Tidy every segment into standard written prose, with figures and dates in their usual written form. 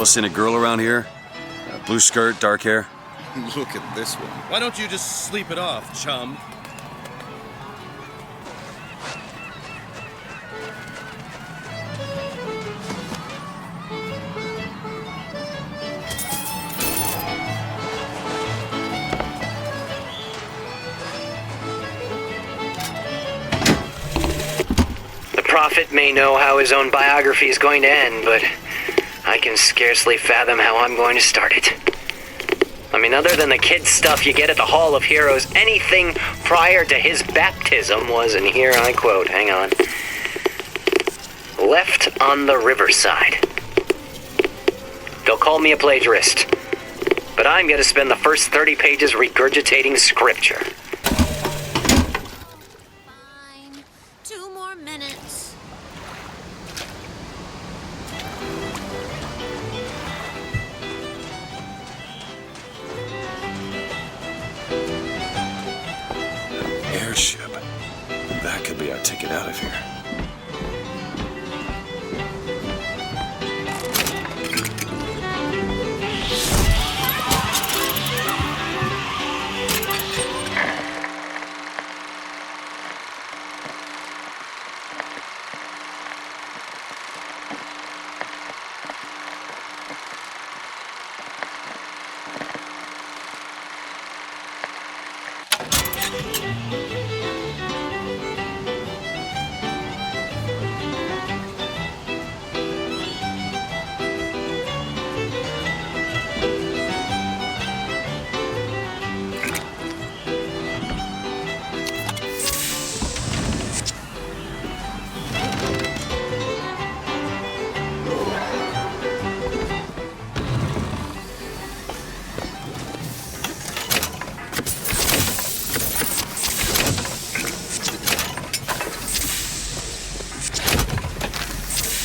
ever seen a girl around here? Blue skirt, dark hair? Look at this one. Why don't you just sleep it off, chum? The prophet may know how his own biography is going to end, but I can scarcely fathom how I'm going to start it. I mean, other than the kid stuff you get at the Hall of Heroes, anything prior to his baptism was, and here I quote, hang on, left on the riverside. They'll call me a plagiarist, but I'm going to spend the first 30 pages regurgitating scripture. Fine. 2 more minutes. Airship. That could be our ticket out of here.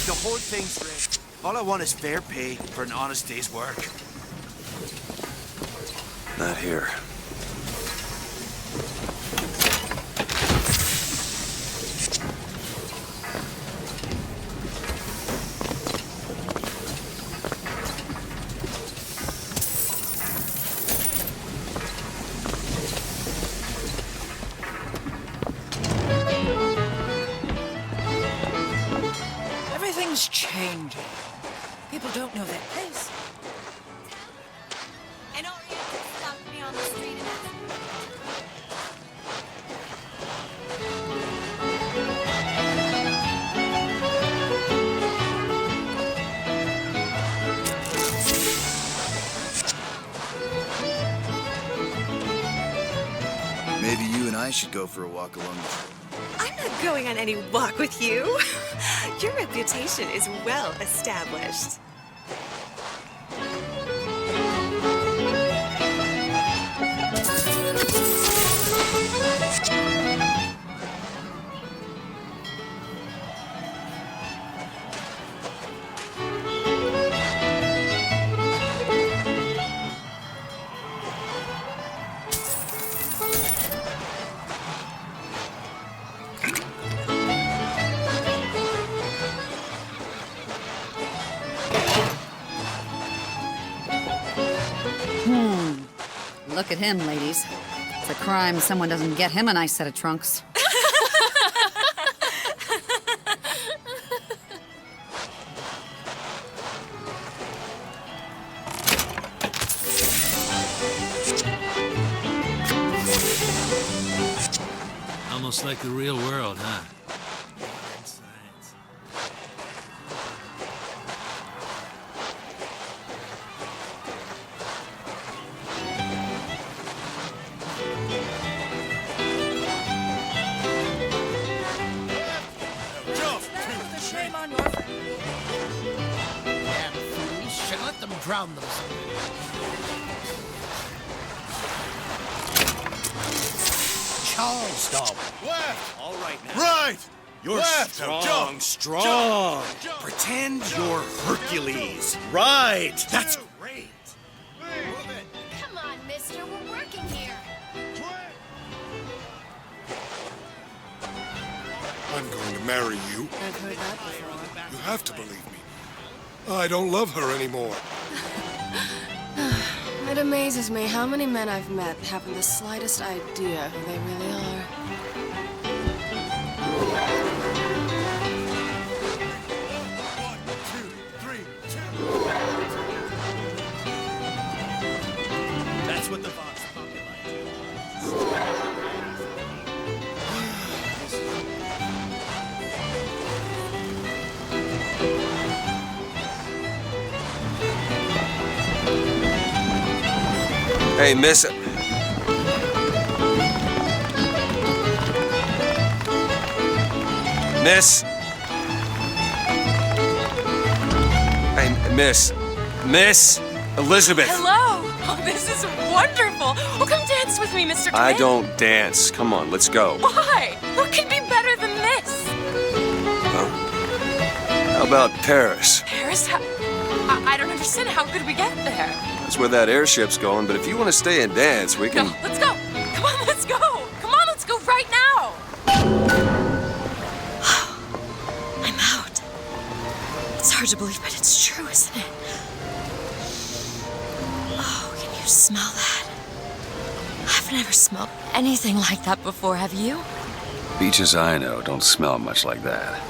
The whole thing's rigged. All I want is fair pay for an honest day's work. Not here. Everything's changing. People don't know their place. An Oriental stopped me on the street and asked me. Maybe you and I should go for a walk along the trail. I'm not going on any walk with you. Your reputation is well established. Look at him, ladies. It's a crime someone doesn't get him a nice set of trunks. Almost like the real world, huh? Drown themselves. Charles, stop. Left! All right now. Right! You're Left! strong, Jump! strong. Jump! Pretend you're Hercules. Right! That's great. Come on, mister. We're working here. I'm going to marry you. I've heard that before. You have to believe me. I don't love her anymore. It amazes me how many men I've met haven't the slightest idea who they really are. That's what the Vox Populi Hey, miss. Miss. Hey, miss. Miss Elizabeth. Hello! Oh, this is wonderful! Oh, come dance with me, Mr. I Twin. don't dance. Come on, let's go. Why? What could be better than this? How about Paris? Paris? I don't understand. How could we get there? That's where that airship's going, but if you want to stay and dance, we can... No, let's go! Come on, let's go! Come on, let's go right now! I'm out. It's hard to believe, but it's true, isn't it? Oh, can you smell that? I've never smelled anything like that before, have you? Beaches I know don't smell much like that.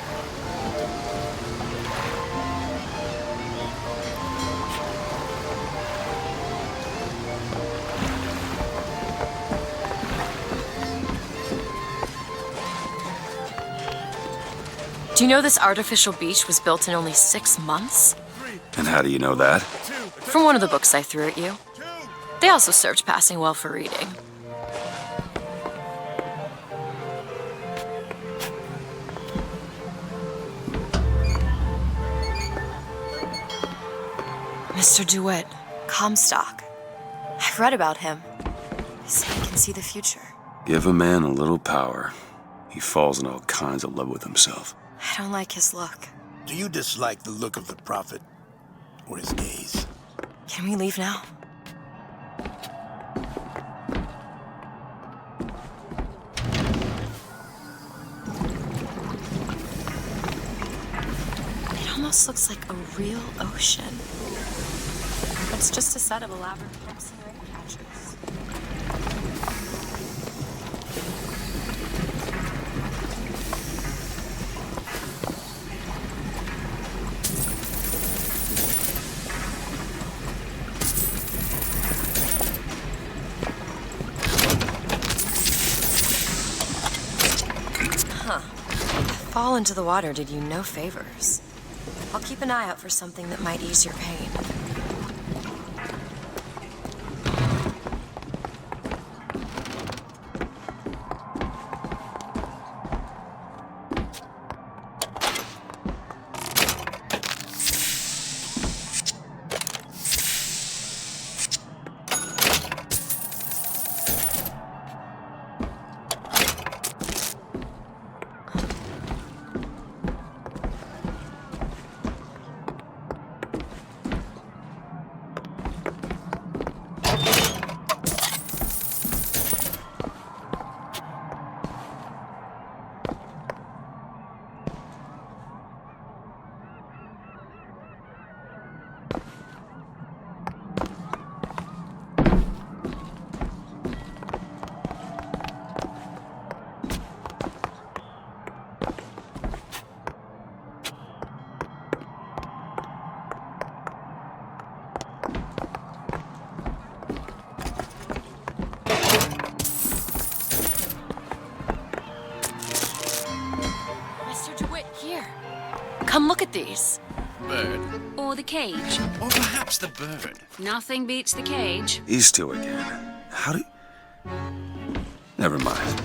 Do you know this artificial beach was built in only 6 months? And how do you know that? From one of the books I threw at you. They also served passing well for reading. Mr. DeWitt, Comstock. I've read about him. They say he can see the future. Give a man a little power. He falls in all kinds of love with himself. I don't like his look. Do you dislike the look of the prophet? Or his gaze? Can we leave now? It almost looks like a real ocean. It's just a set of elaborate cliffs and rain catchers. Fall into the water did you no favors. I'll keep an eye out for something that might ease your pain. Come look at these. Bird. Or the cage. Or perhaps the bird. Nothing beats the cage. These two again. How do... Never mind.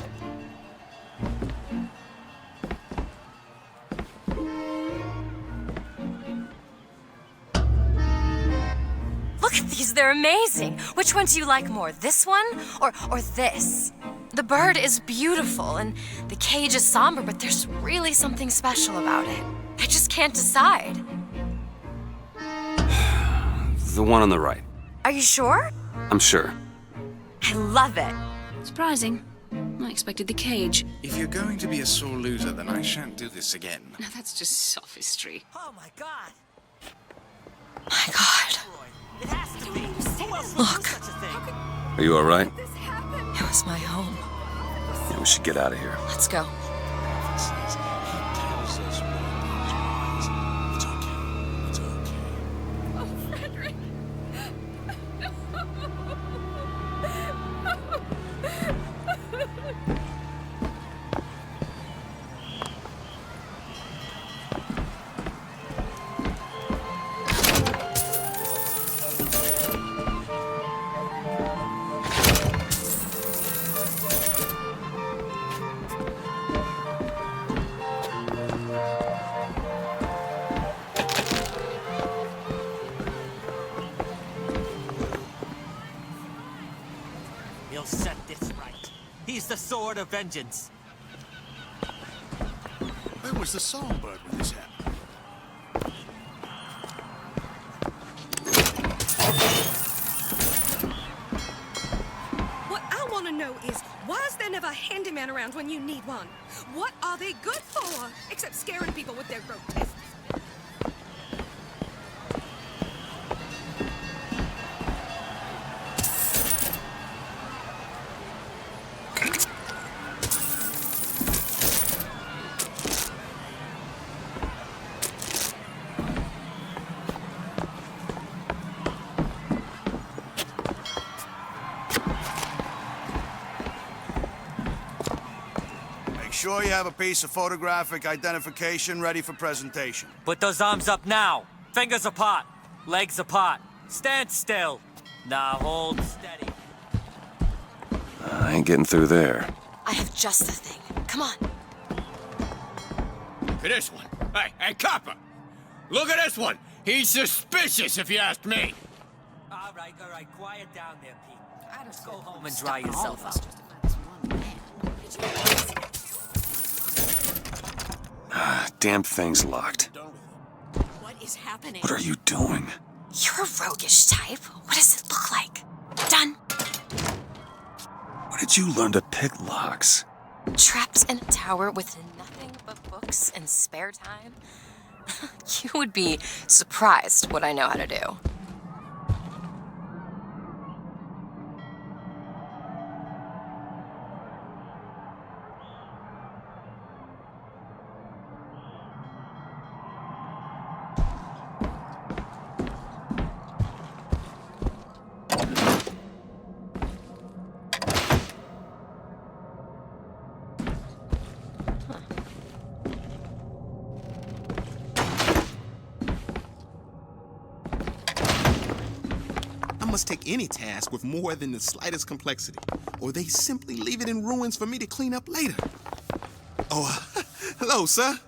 Look at these, they're amazing. Which one do you like more, this one or this? The bird is beautiful and the cage is somber, but there's really something special about it. I just can't decide. The one on the right. Are you sure? I'm sure. I love it. Surprising. I expected the cage. If you're going to be a sore loser, then I shan't do this again. Now that's just sophistry. Oh my god. My God. It has to be. Who else would Look. do such a thing? Are you alright? It was my home. Yeah, we should get out of here. Let's go. He'll set this right. He's the sword of vengeance. Where was the songbird when this happened? What I want to know is, why is there never a handyman around when you need one? What are they good for, except scaring people with their grotesque? Make sure you have a piece of photographic identification ready for presentation. Put those arms up now. Fingers apart. Legs apart. Stand still. Now hold steady. I ain't getting through there. I have just the thing. Come on. Look at this one. Hey, copper! Look at this one! He's suspicious, if you ask me. All right. Quiet down there, Pete. Let's go home and dry yourself out. Damn thing's locked. What is happening? What are you doing? You're a roguish type. What does it look like? Done. Where did you learn to pick locks? Trapped in a tower with nothing but books and spare time? You would be surprised what I know how to do. I must take any task with more than the slightest complexity, or they simply leave it in ruins for me to clean up later. Oh, hello, sir.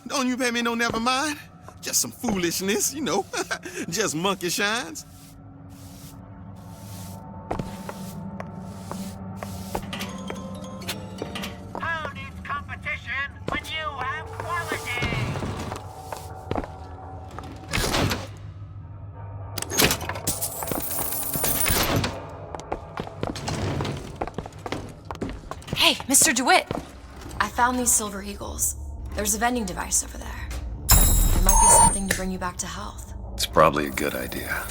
Don't you pay me no never mind? Just some foolishness, you know. Just monkey shines. How needs competition when you have quality? Hey, Mr. DeWitt. I found these silver eagles. There's a vending device over there. There might be something to bring you back to health. It's probably a good idea.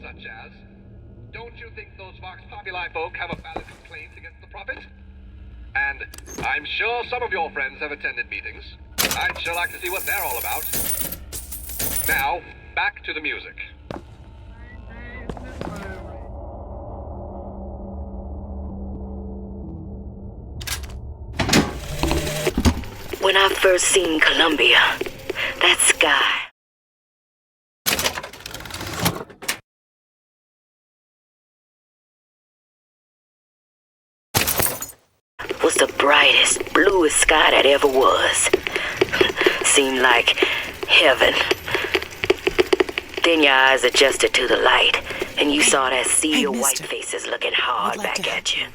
Such as, don't you think those Vox Populi folk have a valid complaint against the Prophet? And I'm sure some of your friends have attended meetings. I'd sure like to see what they're all about. Now, back to the music. When I first seen Columbia, that sky was the brightest, bluest sky that ever was. Seemed like heaven. Then your eyes adjusted to the light, and you saw that sea Hey, of white mister. faces looking hard Would like back to- at you.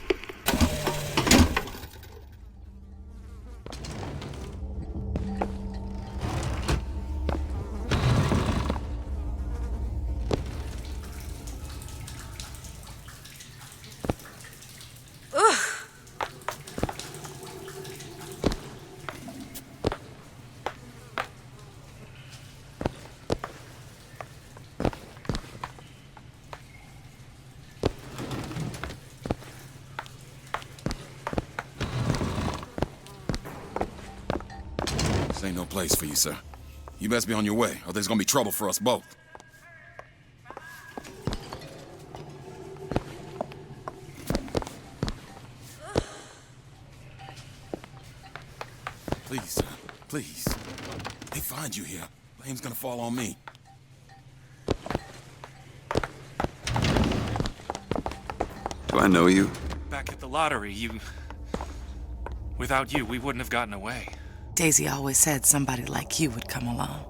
This ain't no place for you, sir. You best be on your way, or there's gonna be trouble for us both. Please, sir. Please. They find you here. Blame's gonna fall on me. Do I know you? Back at the lottery, without you, we wouldn't have gotten away. Daisy always said somebody like you would come along.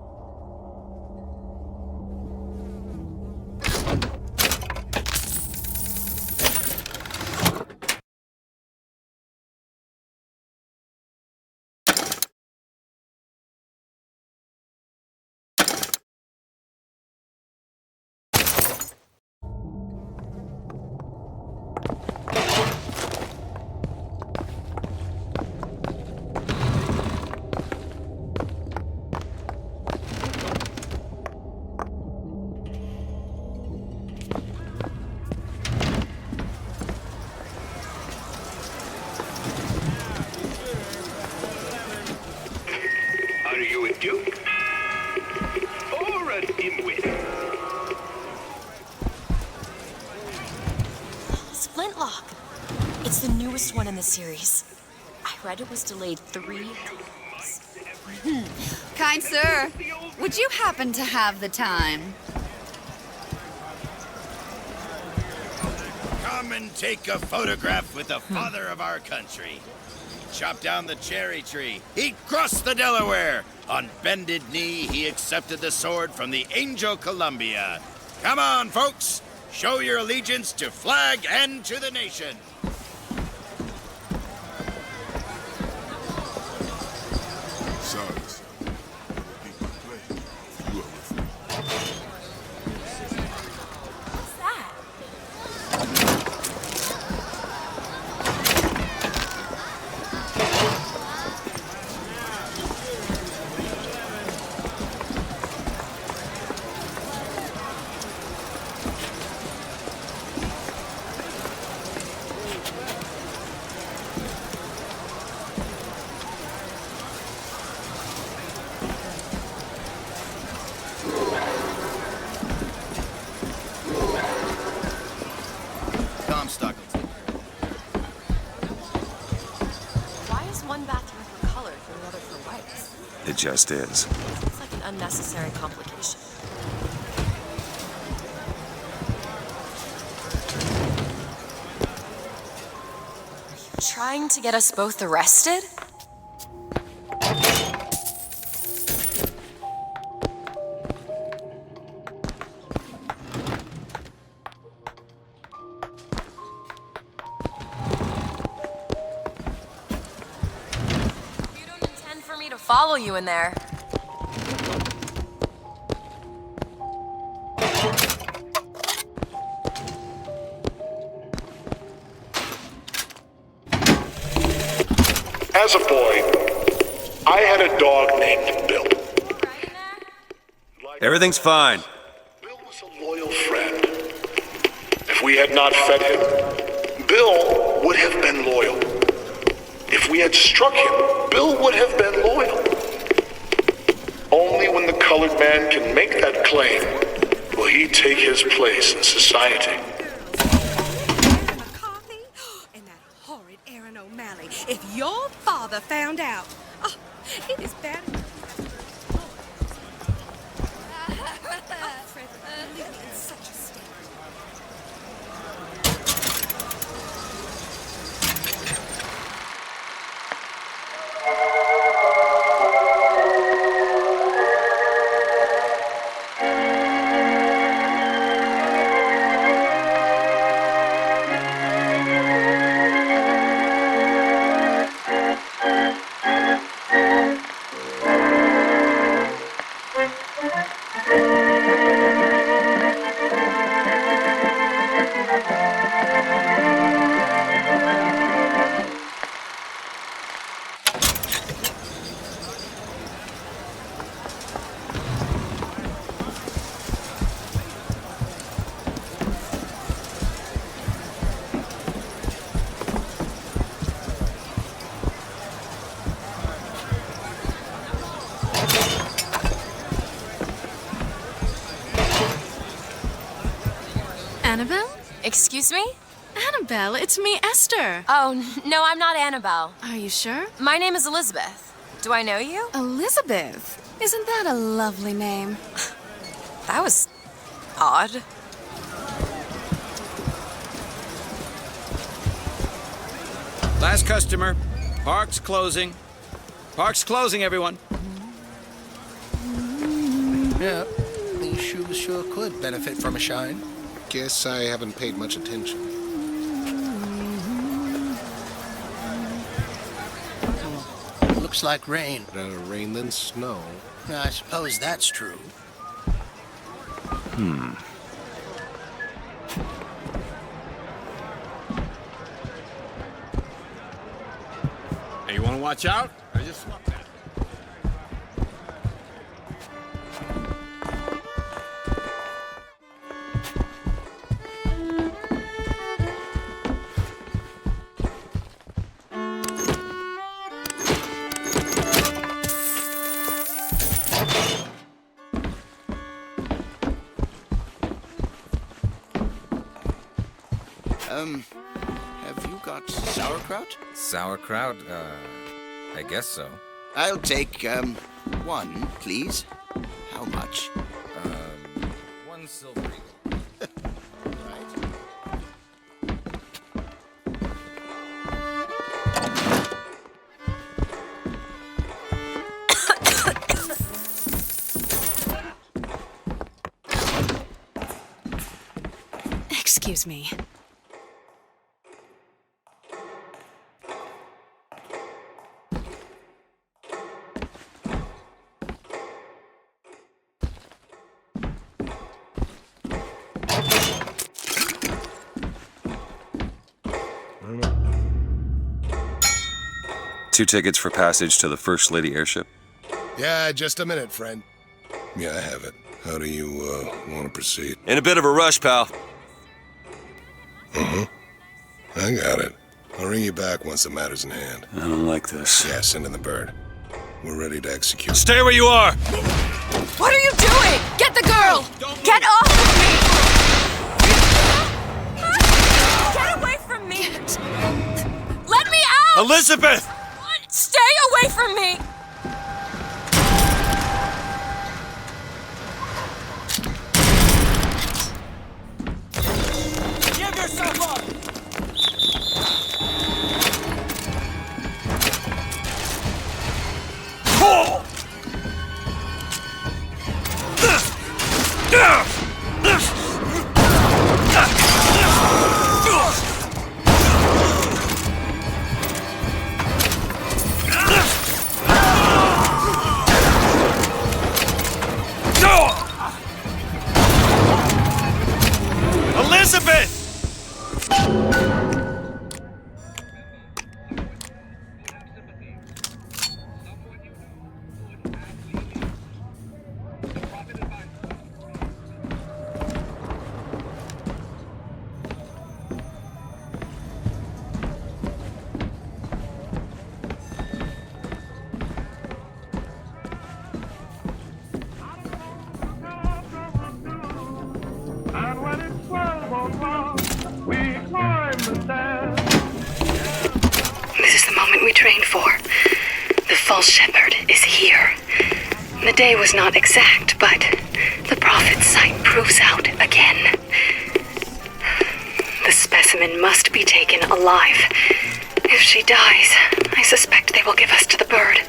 Are you a duke? Or a dimwit? Splintlock. It's the newest one in the series. I read it was delayed 3 times. Kind sir, would you happen to have the time? Come and take a photograph with the father of our country. Chop down the cherry tree. He crossed the Delaware. On bended knee, he accepted the sword from the Angel Columbia. Come on, folks. Show your allegiance to flag and to the nation. Sorry, sir. Keep my place. You are with me. What's that? Comstock. Why is one bathroom for colored and the other for whites? It just is. It's like an unnecessary complication. Are you trying to get us both arrested? You don't intend for me to follow you in there. As a boy, I had a dog named Bill. Everything's fine. Bill was a loyal friend. If we had not fed him, Bill would have been loyal. If we had struck him, Bill would have been loyal. Only when the colored man can make that claim will he take his place in society. Horrid Aaron O'Malley. If your father found out, oh, it is bad. Oh, Fred, leave me in such a state. Excuse me? Annabelle, it's me, Esther. Oh, no, I'm not Annabelle. Are you sure? My name is Elizabeth. Do I know you? Elizabeth. Isn't that a lovely name? That was odd. Last customer. Park's closing. Park's closing, everyone. Yeah, these shoes sure could benefit from a shine. Guess I haven't paid much attention. Looks like rain. Rather rain than snow. I suppose that's true. Hey, you want to watch out? I just swapped that. Have you got sauerkraut? Sauerkraut? I guess so. I'll take, one, please. How much? 1 silver eagle. Excuse me. Two tickets for passage to the First Lady airship. Yeah, just a minute, friend. Yeah, I have it. How do you, want to proceed? In a bit of a rush, pal. I got it. I'll ring you back once the matter's in hand. I don't like this. Yeah, send in the bird. We're ready to execute. Stay where you are! What are you doing? Get the girl! Get off of me! Get away from me! Let me out! Elizabeth! Stay away from me! Give yourself up! Elizabeth! This is the moment we trained for. The false shepherd is here. The day was not exact, but the prophet's sight proves out again. The specimen must be taken alive. If she dies, I suspect they will give us to the bird,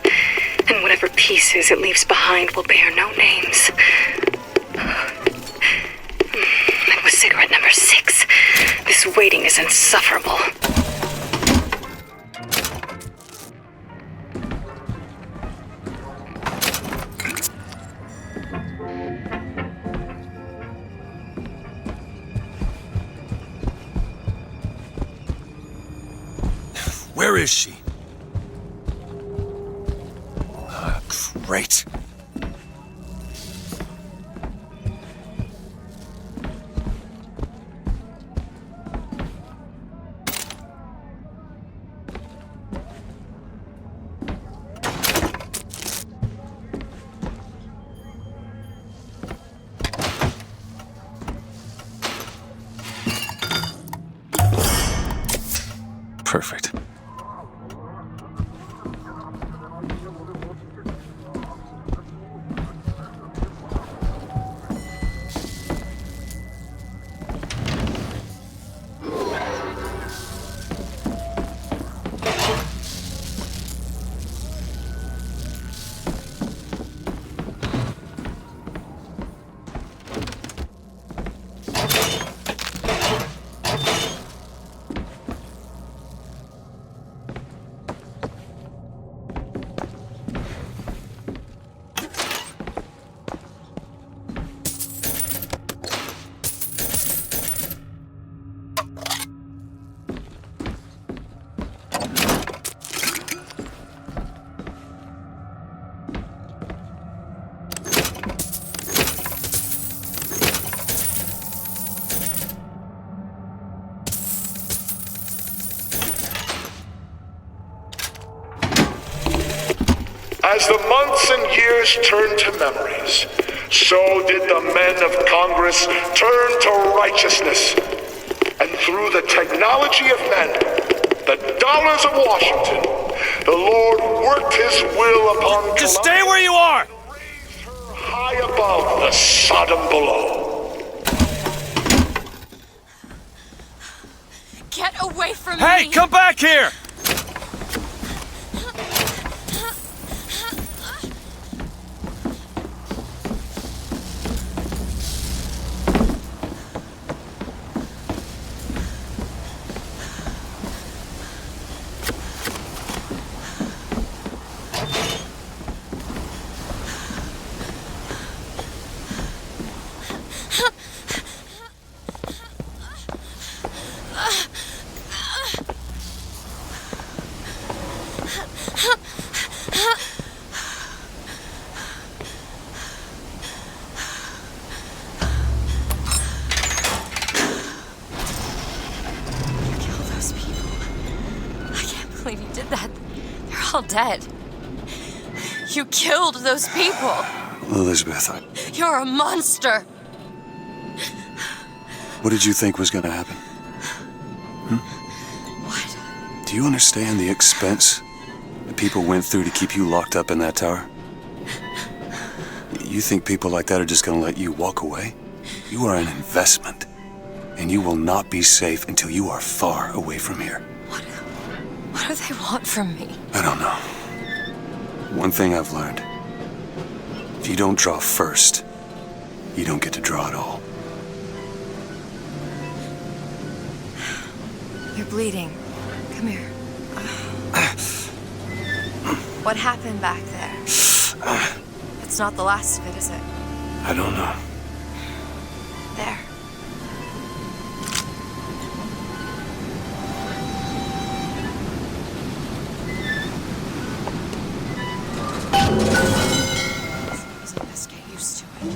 and whatever pieces it leaves behind will bear no names. That was cigarette number 6. This waiting is insufferable. Where is she? Great. Perfect. As the months and years turned to memories, so did the men of Congress turn to righteousness. And through the technology of men, the dollars of Washington, the Lord worked his will upon Just stay where you are! High above the Sodom below. Get away from me! Hey, come back here! All dead. You killed those people. Elizabeth, You're a monster. what did you think was gonna happen? What? Do you understand the expense that people went through to keep you locked up in that tower? You think people like that are just gonna let you walk away? You are an investment, and you will not be safe until you are far away from here. What do they want from me? I don't know. One thing I've learned. If you don't draw first, you don't get to draw at all. You're bleeding. Come here. What happened back there? It's not the last of it, is it? I don't know. There. Let's get used to it.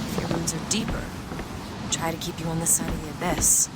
If your wounds are deeper, try to keep you on this side of the abyss.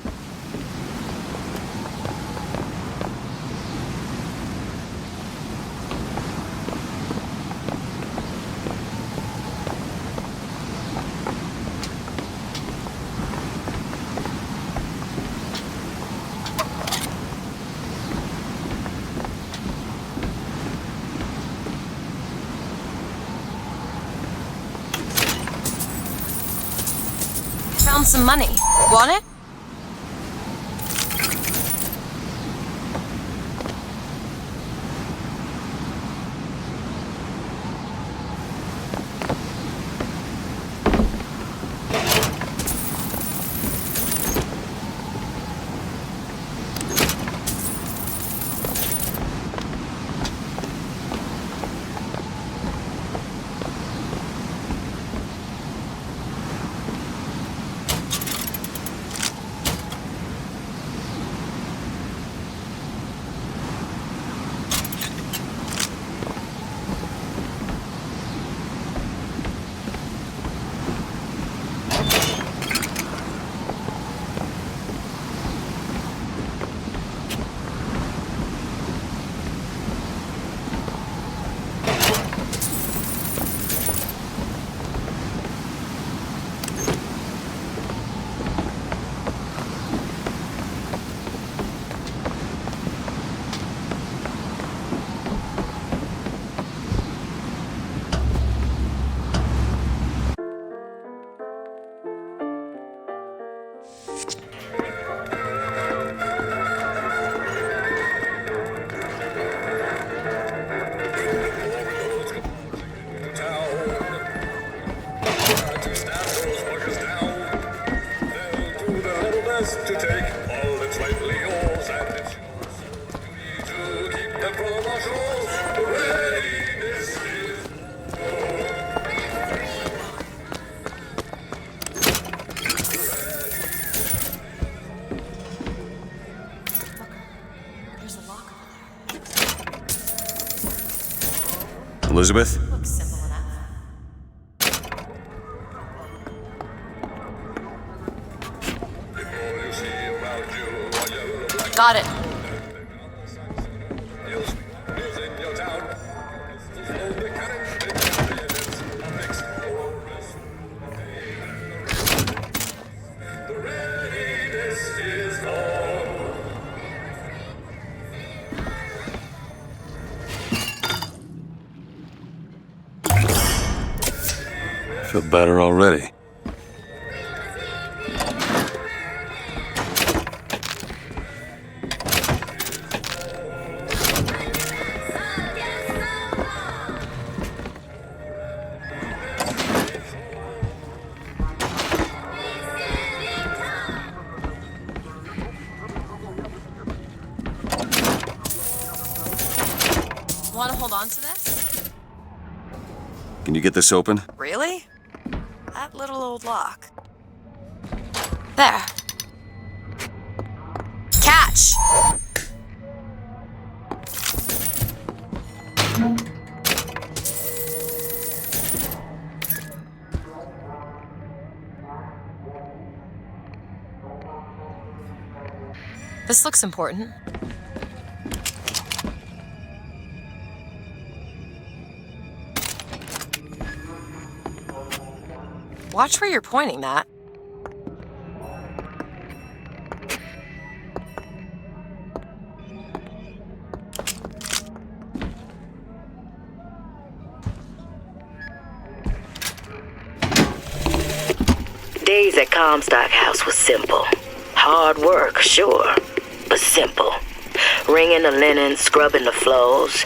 Found some money. Want it? best to take all that's rightfully yours, and it's yours. To keep them from our shores. Readiness is There's a lock over Elizabeth? there. Looks simple enough. Got it. Feel better already. Want to hold on to this? Can you get this open? Really? That little old lock. There. Catch! This looks important. Watch where you're pointing that. Days at Comstock House was simple. Hard work, sure, but simple. Wringing the linen, scrubbing the floors.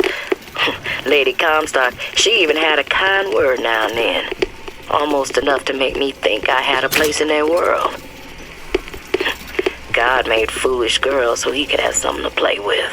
Lady Comstock, she even had a kind word now and then. Almost enough to make me think I had a place in their world. God made foolish girls so he could have something to play with.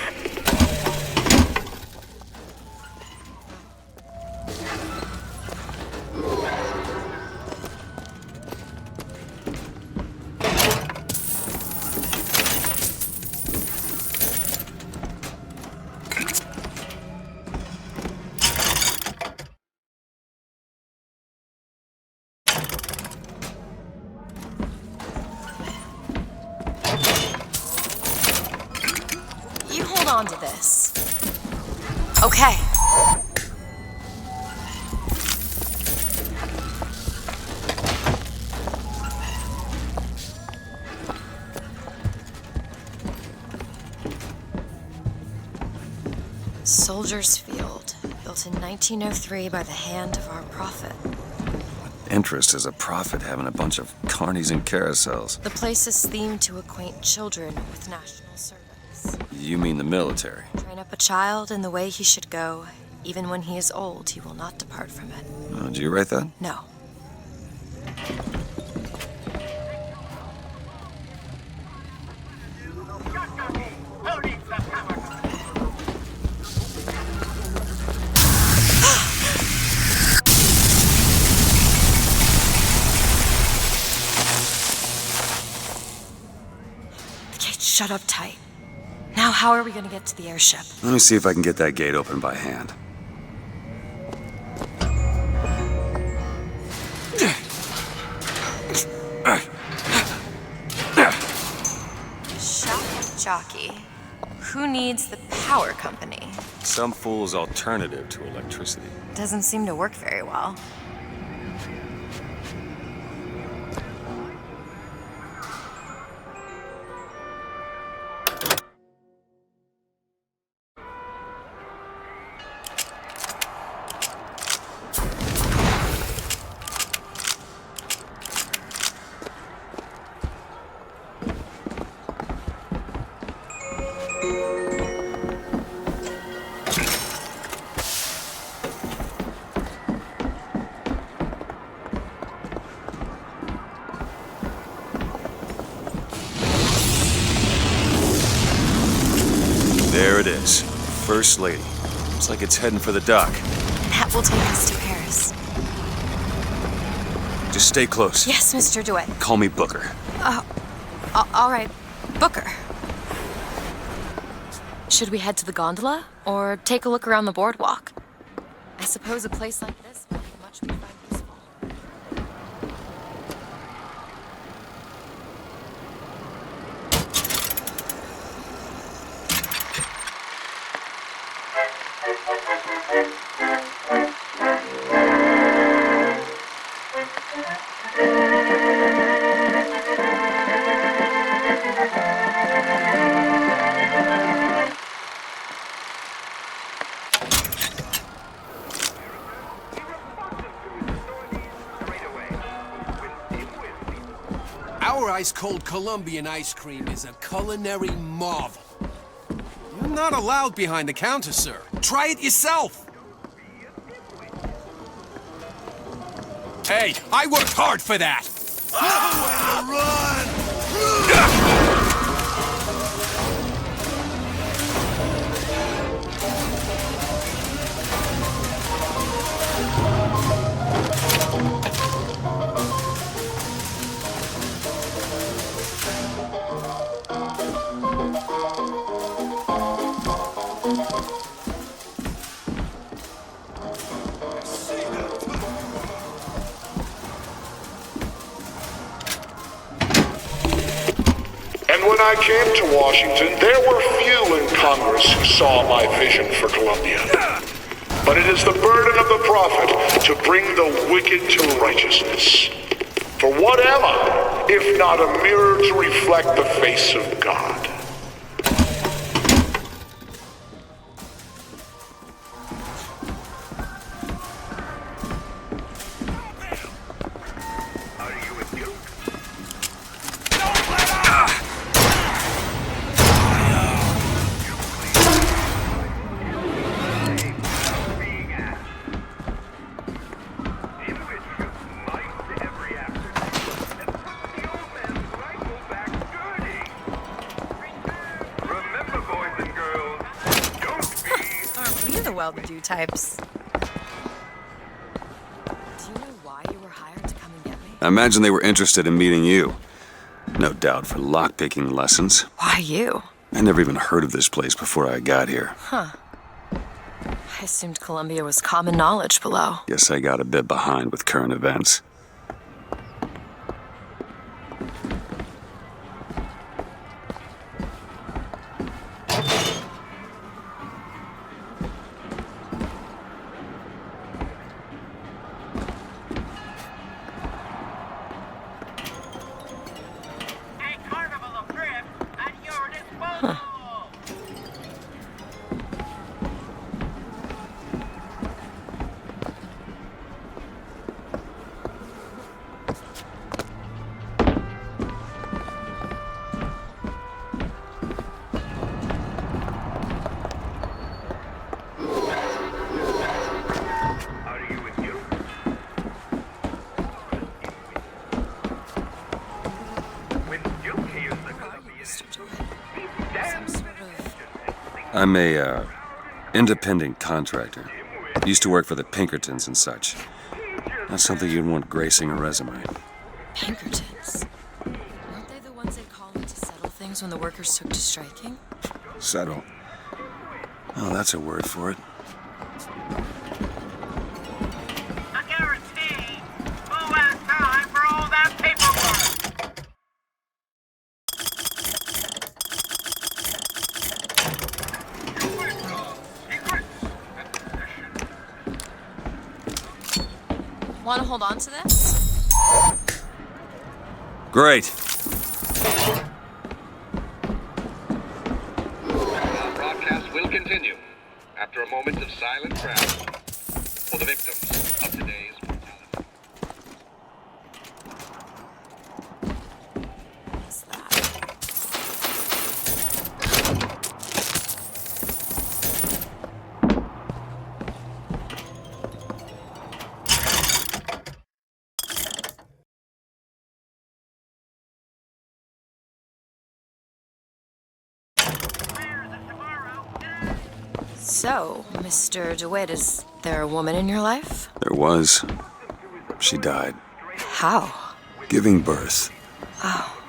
Hold on to this. Okay. Soldier's Field, built in 1903 by the hand of our prophet. Interest as a prophet having a bunch of carnies and carousels. The place is themed to acquaint children with national service. You mean the military? Train up a child in the way he should go. Even when he is old, he will not depart from it. Did you write that? No. The gate's shut up tight. Now, how are we going to get to the airship? Let me see if I can get that gate open by hand. Shock jockey. Who needs the power company? Some fool's alternative to electricity. Doesn't seem to work very well. There it is. First Lady. Looks like it's heading for the dock. That will take us to Paris. Just stay close. Yes, Mr. DeWitt. Call me Booker. All right. Booker. Should we head to the gondola or take a look around the boardwalk? I suppose a place like this would be much more useful. Our ice-cold Colombian ice cream is a culinary marvel. You're not allowed behind the counter, sir. Try it yourself. Hey, I worked hard for that. When I came to Washington, there were few in Congress who saw my vision for Columbia. But it is the burden of the prophet to bring the wicked to righteousness. For what am I, if not a mirror to reflect the face of God? well-to-do types. Do you know why you were hired to come and get me? I imagine they were interested in meeting you. No doubt for lockpicking lessons. Why you? I never even heard of this place before I got here. Huh. I assumed Columbia was common knowledge below. Guess I got a bit behind with current events. I'm a, independent contractor. Used to work for the Pinkertons and such. Not something you'd want gracing a resume. Pinkertons? Weren't they the ones they'd call in to settle things when the workers took to striking? Settle. Oh, that's a word for it. I guarantee who has time for all that paperwork? Want to hold on to this? Great. Our broadcast will continue after a moment of silent prayer for the victims of today's brutality. So, Mr. DeWitt, is there a woman in your life? There was. She died. How? Giving birth. Oh.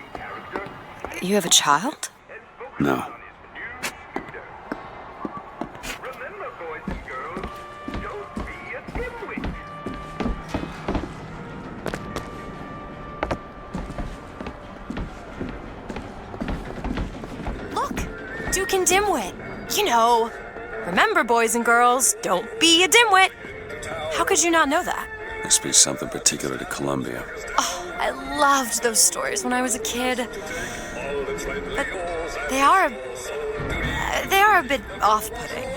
You have a child? No. Look! Duke and Dimwit. You know. Remember, boys and girls, don't be a dimwit. How could you not know that? Must be something particular to Columbia. Oh, I loved those stories when I was a kid. But they are a bit off-putting.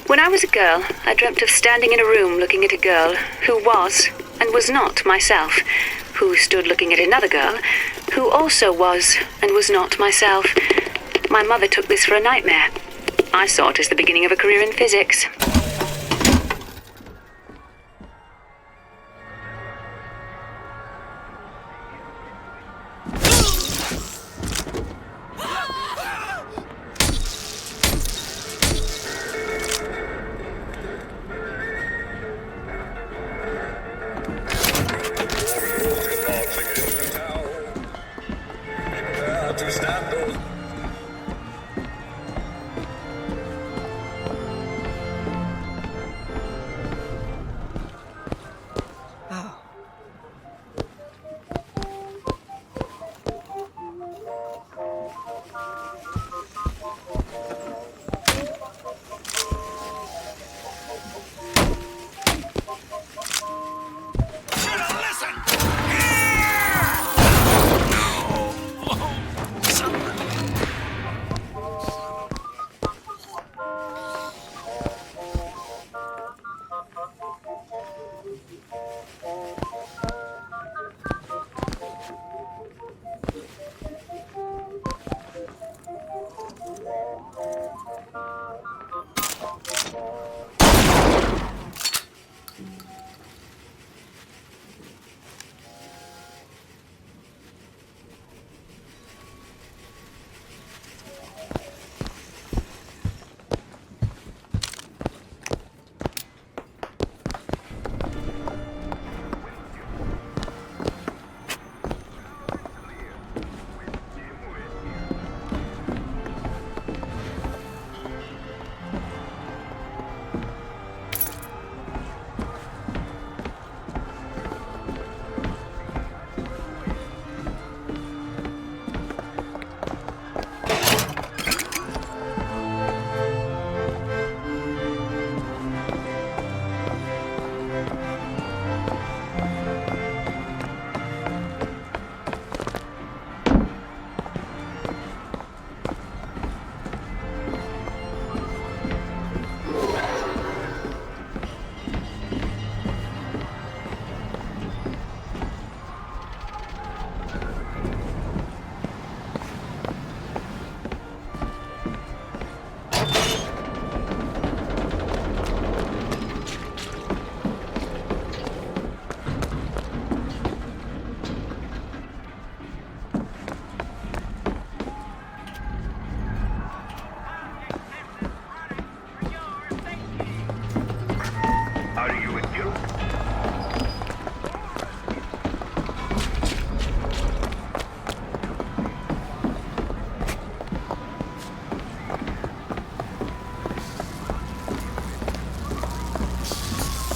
When I was a girl, I dreamt of standing in a room looking at a girl who was and was not myself, who stood looking at another girl who also was and was not myself. My mother took this for a nightmare. I saw it as the beginning of a career in physics.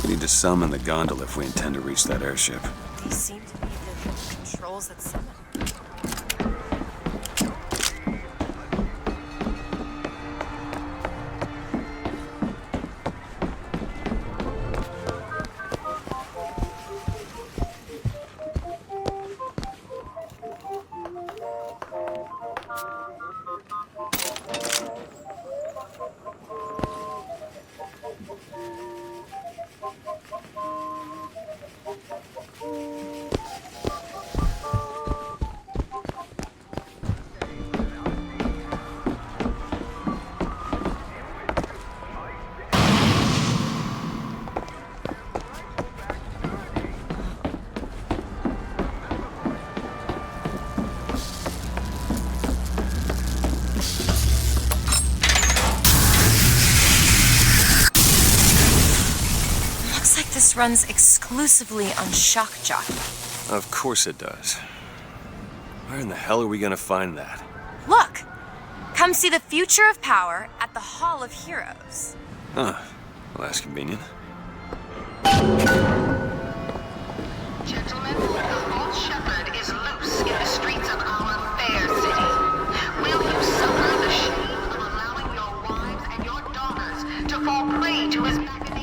We need to summon the gondola if we intend to reach that airship. These seem to be the controls that summon. This runs exclusively on shock jockey. Of course it does. Where in the hell are we gonna find that? Look! Come see the future of power at the Hall of Heroes. Huh. Well, that's convenient. Gentlemen, the false shepherd is loose in the streets of our fair city. Will you suffer the shame of allowing your wives and your daughters to fall prey to his machinations?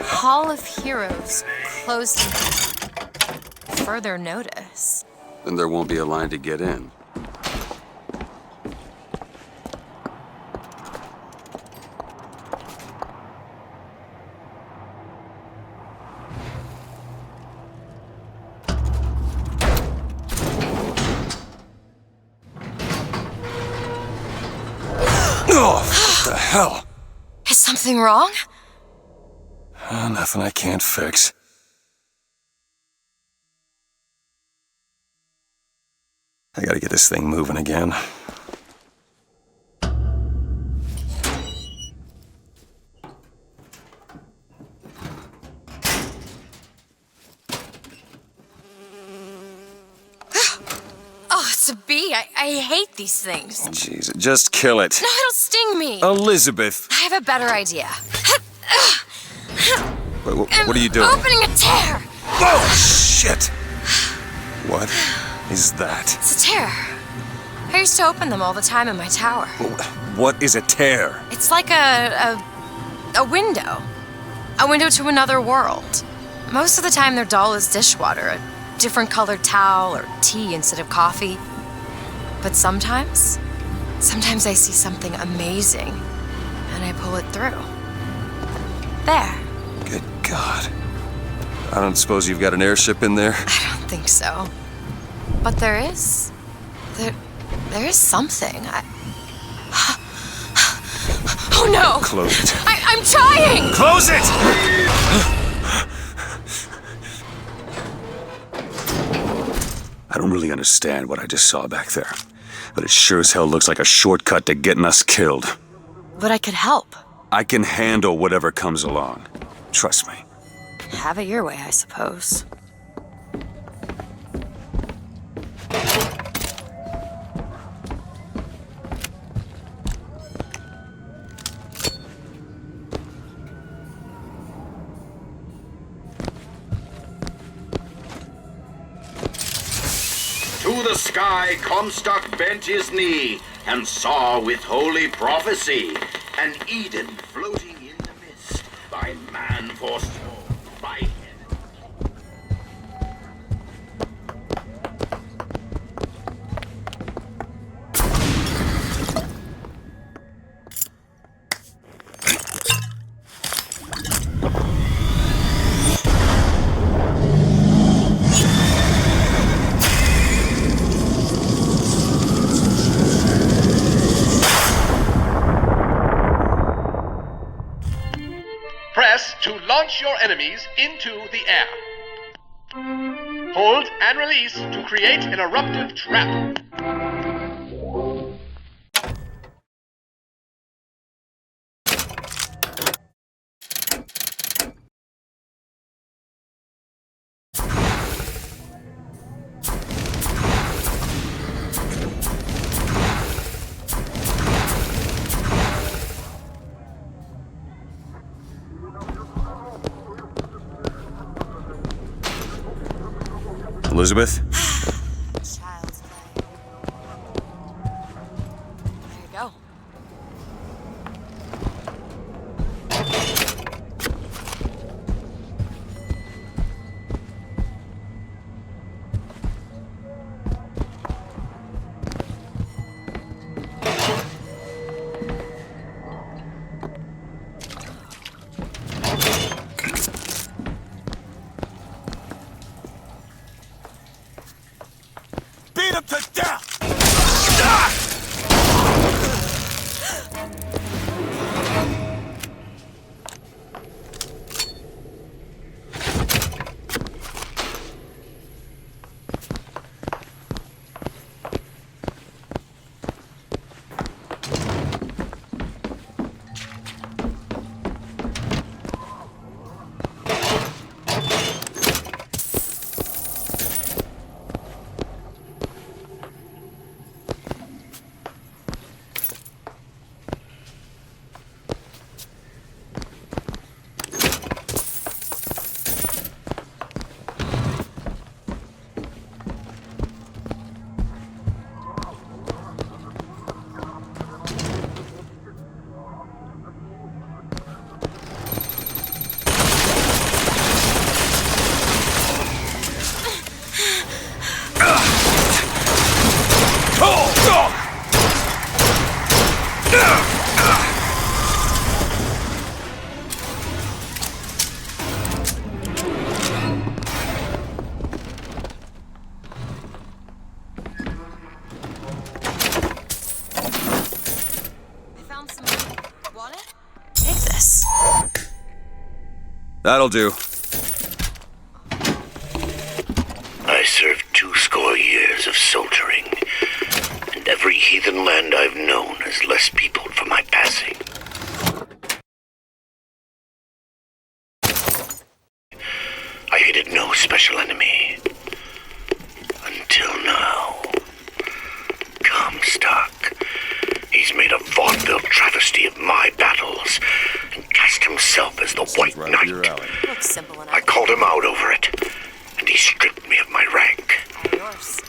Hall of Heroes closed until further notice. Then there won't be a line to get in. Oh, what the hell? Is something wrong? Nothing I can't fix. I gotta get this thing moving again. Oh, it's a bee. I hate these things. Jeez, just kill it. No, it'll sting me. Elizabeth! I have a better idea. Wait, what are you doing? Opening a tear! Oh, shit! What is that? It's a tear. I used to open them all the time in my tower. What is a tear? It's like a window. A window to another world. Most of the time they're dull as dishwater, a different colored towel or tea instead of coffee. But sometimes I see something amazing and I pull it through. There. Good God. I don't suppose you've got an airship in there? I don't think so. But there is. There is something. Oh no! Close it. I'm trying! Close it! I don't really understand what I just saw back there, but it sure as hell looks like a shortcut to getting us killed. But I could help. I can handle whatever comes along. Trust me. Have it your way, I suppose. To the sky Comstock bent his knee, and saw with holy prophecy an Eden floating in the mist, by man forsworn, by heaven. launch your enemies into the air. Hold and release to create an eruptive trap. Elizabeth? Child's play. There you go. Beat him to death! That'll do. I served 20 years of soldiering, and every heathen land I've known has less peopled for my passing. I hated no special enemy. Until now. Comstock. He's made a vaudeville travesty of my battles and cast himself as the White Knight. Looks simple enough. I called him out over it, and he stripped me of my rank. All yours.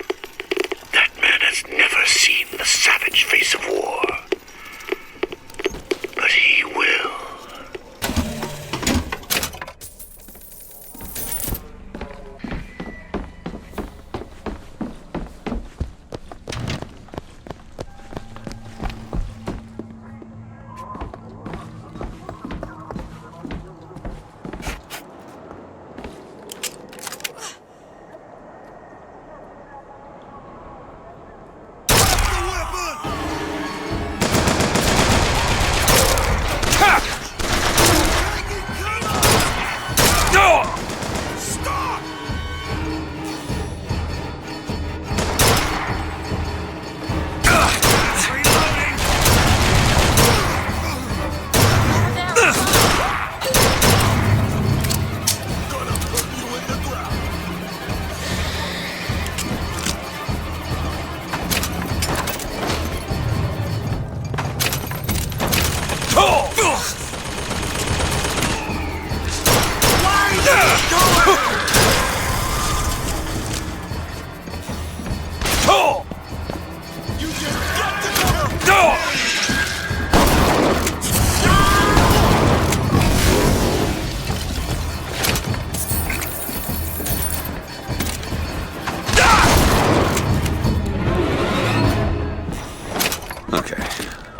That man has never seen the savage face of war. But he will.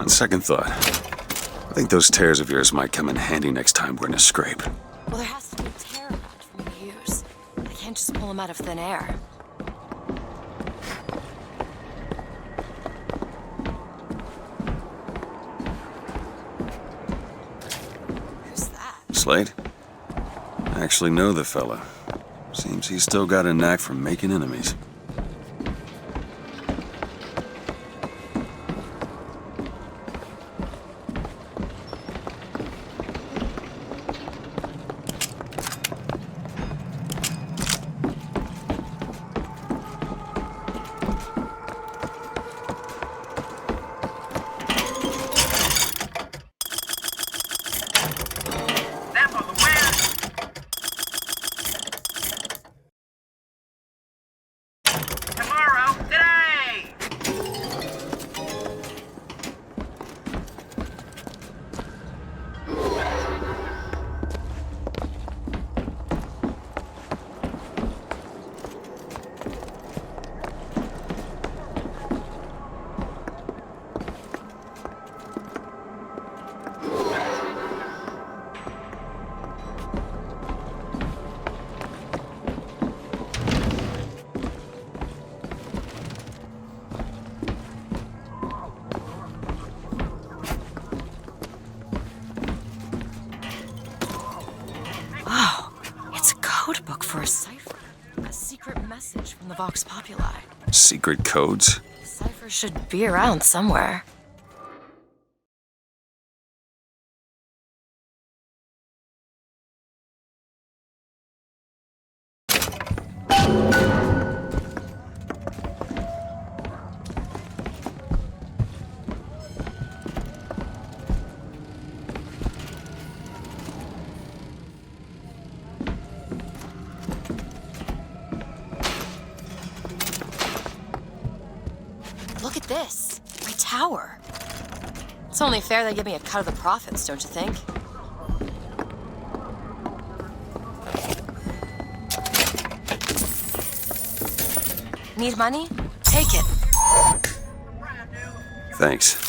Second thought, I think those tears of yours might come in handy next time we're in a scrape. Well, there has to be a tear around for me to use. I can't just pull them out of thin air. Who's that? Slade? actually know the fella. Seems he's still got a knack for making enemies. For a cipher. A secret message from the Vox Populi. Secret codes? The cipher should be around somewhere. Look at this. My tower. It's only fair they give me a cut of the profits, don't you think? Need money? Take it. Thanks.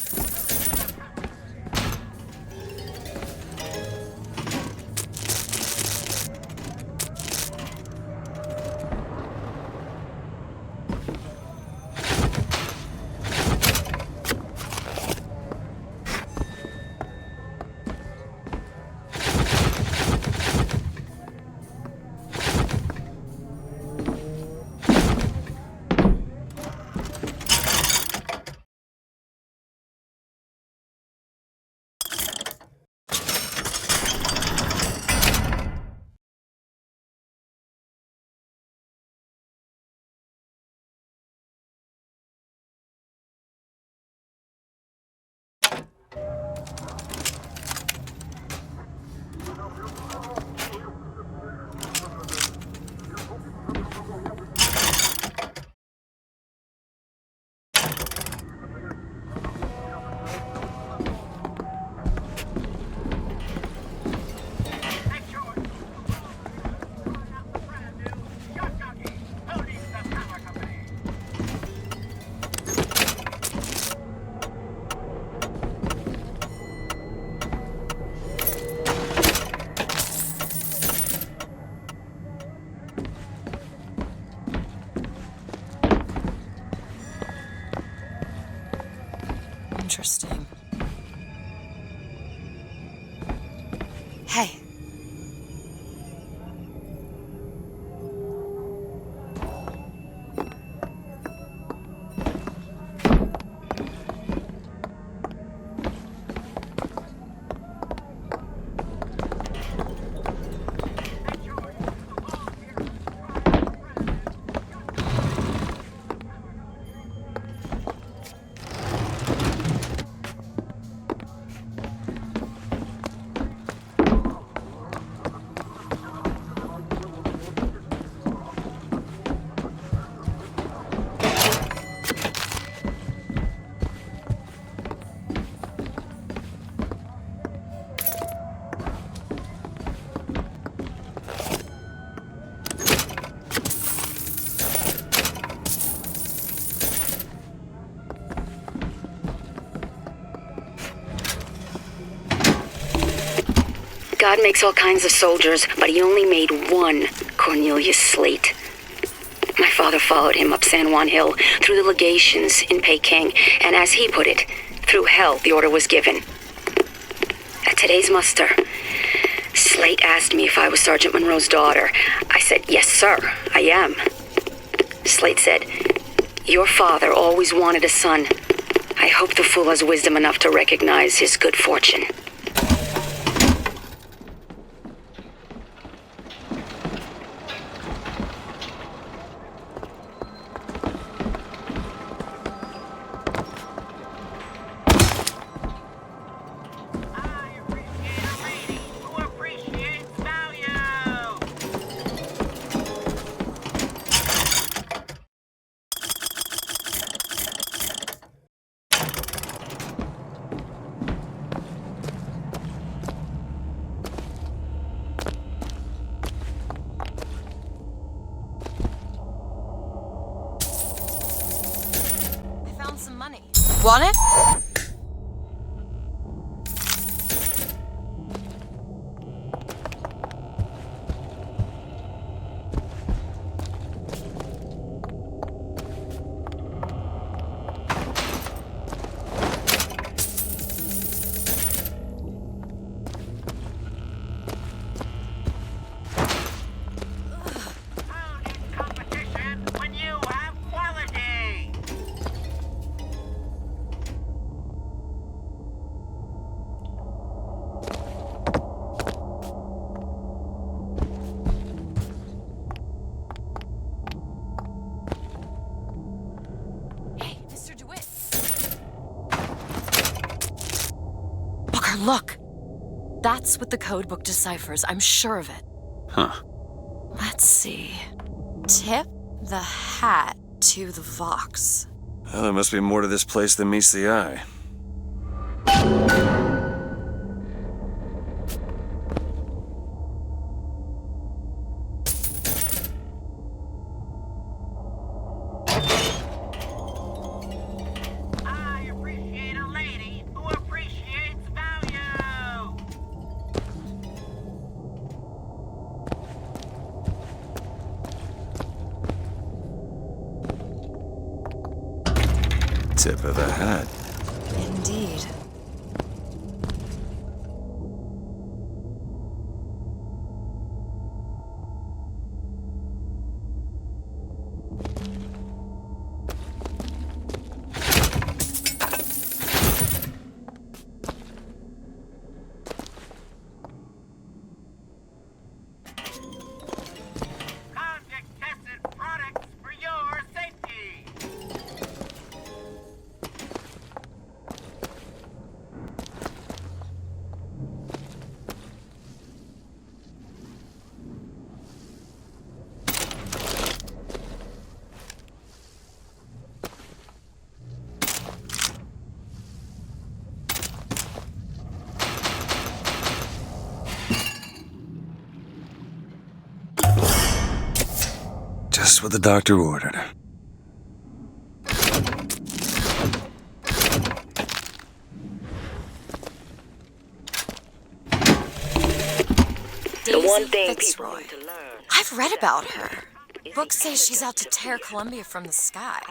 Interesting. Hey. God makes all kinds of soldiers, but he only made one Cornelius Slate. My father followed him up San Juan Hill, through the legations in Peking, and as he put it, through hell the order was given. At today's muster, Slate asked me if I was Sergeant Monroe's daughter. I said, yes, sir, I am. Slate said, your father always wanted a son. I hope the fool has wisdom enough to recognize his good fortune. Want it? Look! That's what the codebook deciphers, I'm sure of it. Huh. Let's see. Tip the hat to the Vox. Well, there must be more to this place than meets the eye. Tip of the hat. Indeed. Just what the doctor ordered. The one thing people need to learn. I've read about her. Books say she's out to tear Columbia from the sky.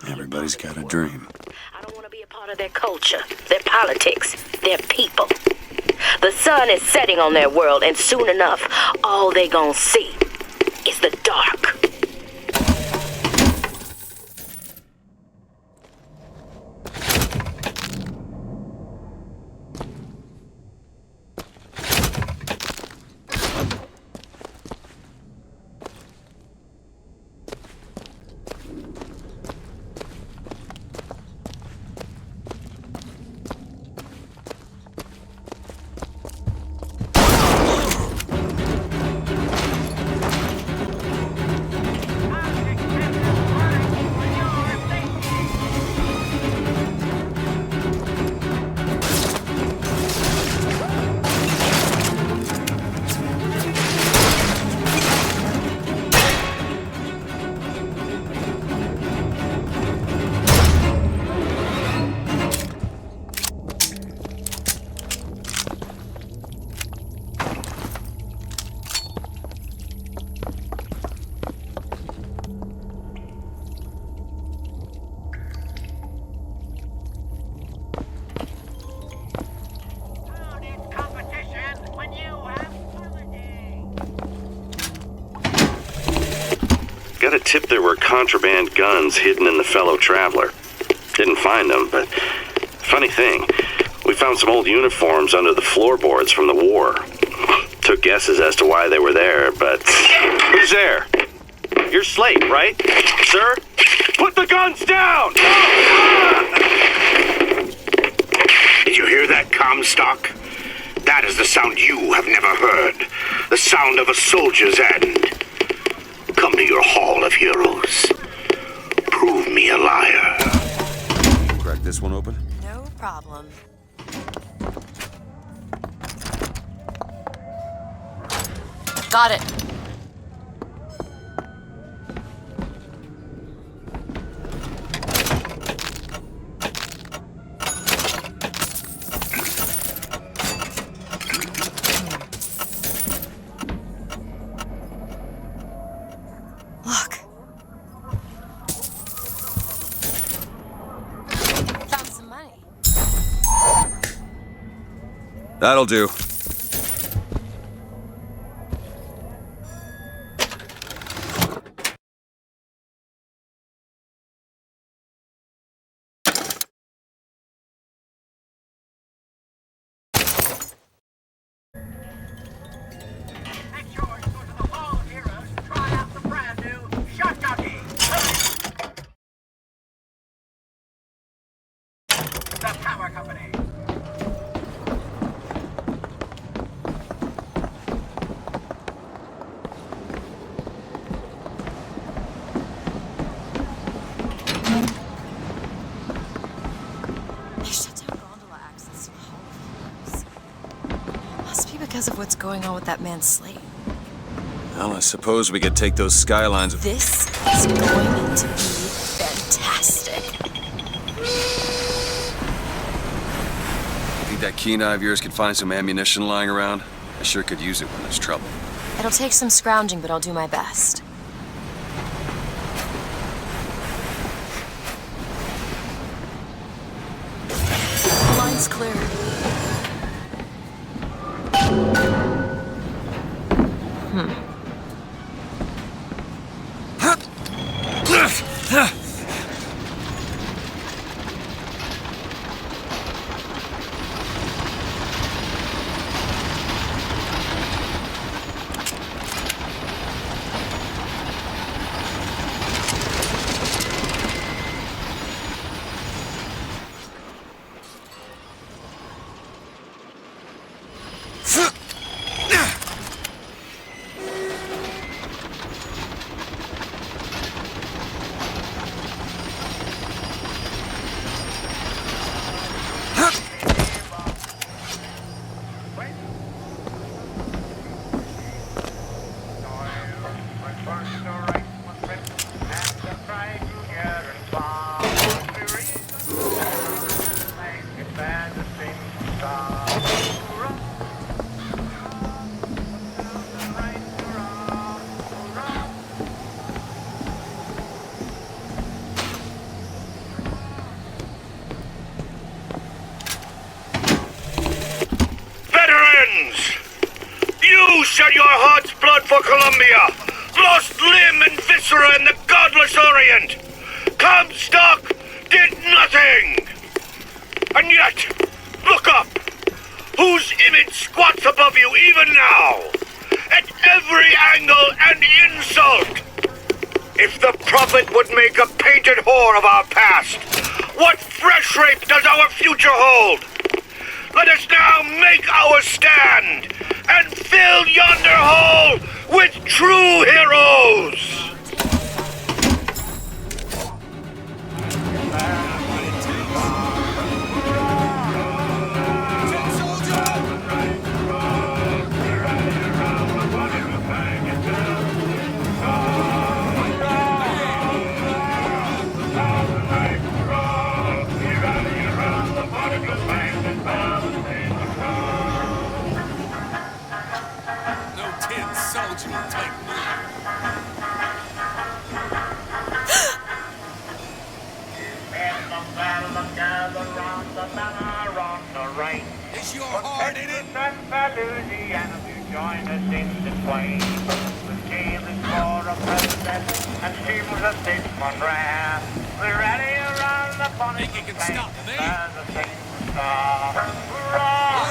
Everybody's got a dream. I don't want to be a part of their culture, their politics, their people. The sun is setting on their world, and soon enough, all they gonna see is the dark. got a tip there were contraband guns hidden in the fellow traveler. Didn't find them, but funny thing, we found some old uniforms under the floorboards from the war. Took guesses as to why they were there, but... Who's there? You're Slate, right? Sir? Put the guns down! Did you hear that, Comstock? That is the sound you have never heard. The sound of a soldier's end. Come to your Hall of Heroes. Prove me a liar. Crack this one open? No problem. Got it. Look. Found some money. That'll do. Because of what's going on with that man Slate. Well, I suppose we could take those skylines. This is going to be fantastic. Think that keen eye of yours could find some ammunition lying around? I sure could use it when there's trouble. It'll take some scrounging, but I'll do my best. The line's clear. Shed your heart's blood for Columbia, lost limb and viscera in the godless Orient. Comstock did nothing. And yet, look up. Whose image squats above you even now? At every angle and insult. If the prophet would make a painted whore of our past, what fresh rape does our future hold? Let us now make our stand and fill yonder hole with true heroes! Is your heart in it? Louisiana to join us in the twain. Cayleys for a president, and Steve was a statesman rare. We rally around the bonnet Think you can stop me? as a single star. Hurrah!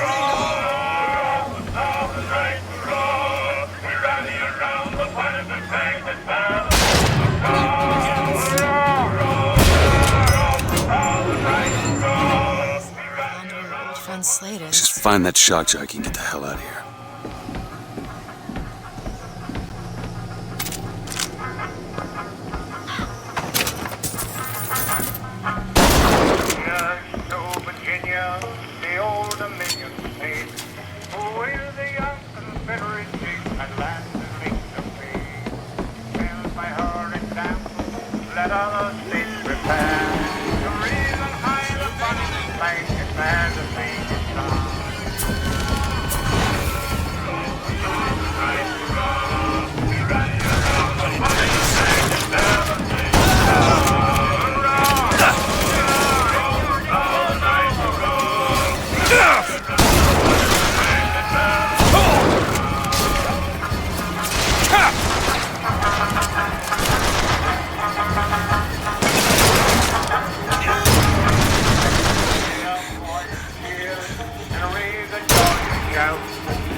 We rally around the bonnet and flag that bears Old friend Slater. Let's just find that shock jockey and get the hell out of here. Virginia, the old Dominion state, with the young Confederacy and land and lakes of faith. And by her example, let other states prepare to raise and high the bonnet flag and bear the same star.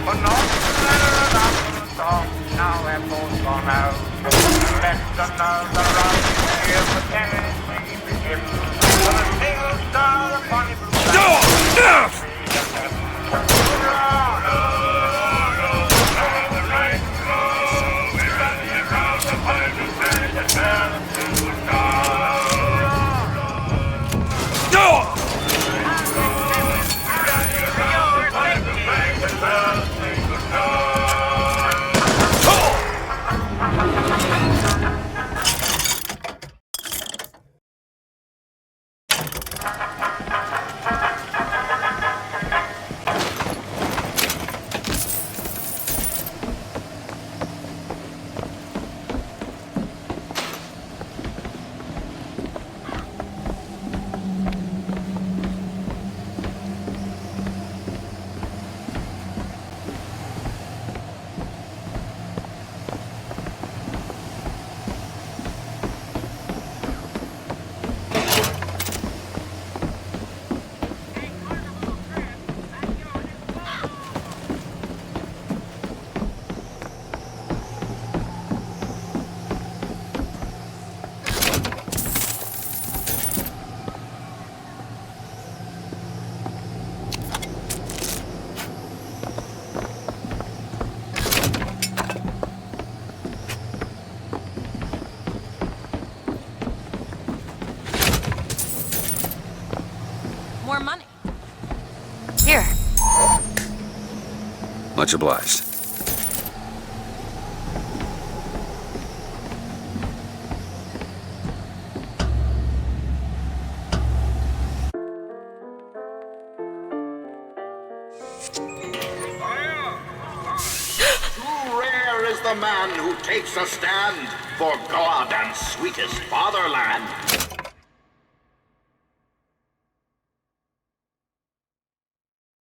But not the letter of the song, now they're both gone out. Let another round here for Tennessee begin. For a single star upon the blue flag. More money. Here. Much obliged. Too rare is the man who takes a stand for God and sweetest fatherland.